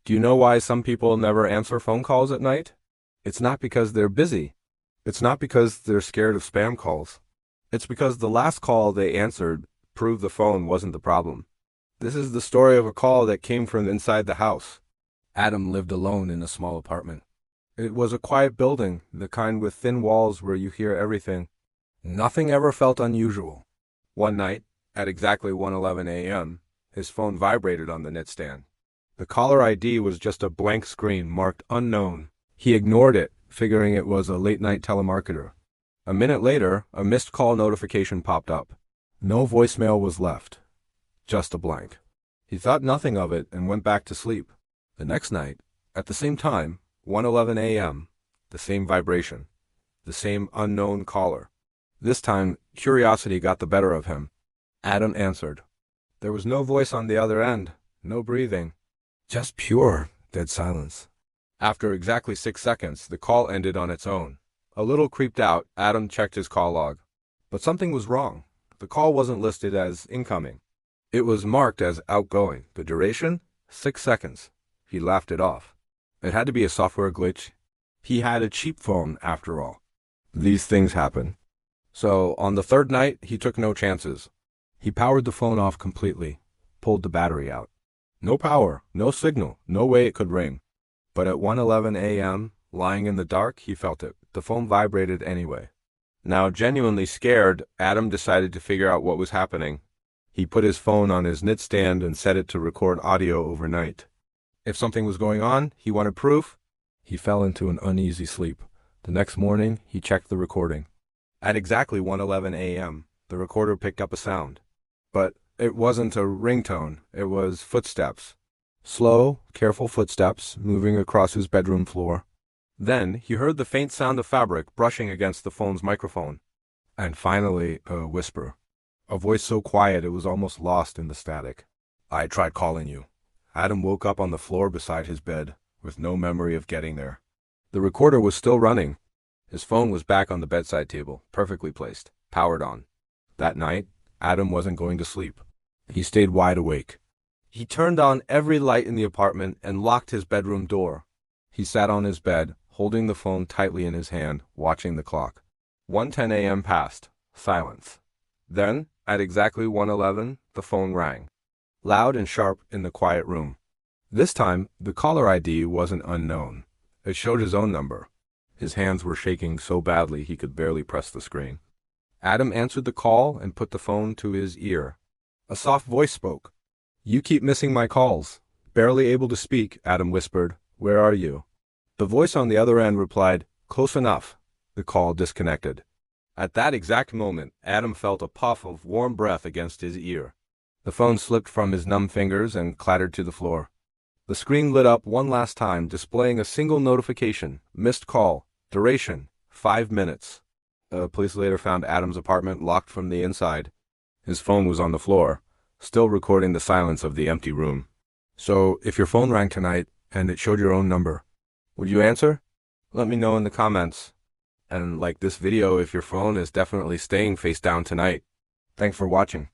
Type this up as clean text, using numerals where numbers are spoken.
Do you know why some people never answer phone calls at night? It's not because they're busy. It's not because they're scared of spam calls. It's because the last call they answered proved the phone wasn't the problem. This is the story of a call that came from inside the house. Adam lived alone in a small apartment. It was a quiet building, the kind with thin walls where you hear everything. Nothing ever felt unusual. One night, at exactly 1:11 a.m., his phone vibrated on the nightstand. The caller ID was just a blank screen marked unknown. He ignored it, figuring it was a late-night telemarketer. A minute later, a missed call notification popped up. No voicemail was left. Just a blank. He thought nothing of it and went back to sleep. The next night, at the same time, 1:11 a.m., the same vibration, the same unknown caller. This time, curiosity got the better of him. Adam answered. There was no voice on the other end, no breathing. Just pure, dead silence. After exactly 6 seconds, the call ended on its own. A little creeped out, Adam checked his call log. But something was wrong. The call wasn't listed as incoming. It was marked as outgoing. The duration? 6 seconds. He laughed it off. It had to be a software glitch. He had a cheap phone, after all. These things happen. So, on the third night, he took no chances. He powered the phone off completely, pulled the battery out. No power, no signal, no way it could ring. But at 1:11 a.m., lying in the dark, he felt it. The phone vibrated anyway. Now, genuinely scared, Adam decided to figure out what was happening. He put his phone on his nightstand and set it to record audio overnight. If something was going on, he wanted proof. He fell into an uneasy sleep. The next morning, he checked the recording. At exactly 1:11 a.m., the recorder picked up a sound. But it wasn't a ringtone, it was footsteps. Slow, careful footsteps moving across his bedroom floor. Then he heard the faint sound of fabric brushing against the phone's microphone. And finally, a whisper. A voice so quiet it was almost lost in the static. I tried calling you. Adam woke up on the floor beside his bed, with no memory of getting there. The recorder was still running. His phone was back on the bedside table, perfectly placed, powered on. That night, Adam wasn't going to sleep. He stayed wide awake. He turned on every light in the apartment and locked his bedroom door. He sat on his bed, holding the phone tightly in his hand, watching the clock. 1:10 a.m. passed. Silence. Then, at exactly 1:11, the phone rang. Loud and sharp in the quiet room. This time, the caller ID wasn't unknown. It showed his own number. His hands were shaking so badly he could barely press the screen. Adam answered the call and put the phone to his ear. A soft voice spoke. You keep missing my calls. Barely able to speak, Adam whispered. Where are you? The voice on the other end replied, Close enough. The call disconnected. At that exact moment, Adam felt a puff of warm breath against his ear. The phone slipped from his numb fingers and clattered to the floor. The screen lit up one last time, displaying a single notification. Missed call. Duration, 5 minutes. Police later found Adam's apartment locked from the inside. His phone was on the floor, still recording the silence of the empty room. So, if your phone rang tonight and it showed your own number, would you answer? Let me know in the comments. And like this video if your phone is definitely staying face down tonight. Thanks for watching.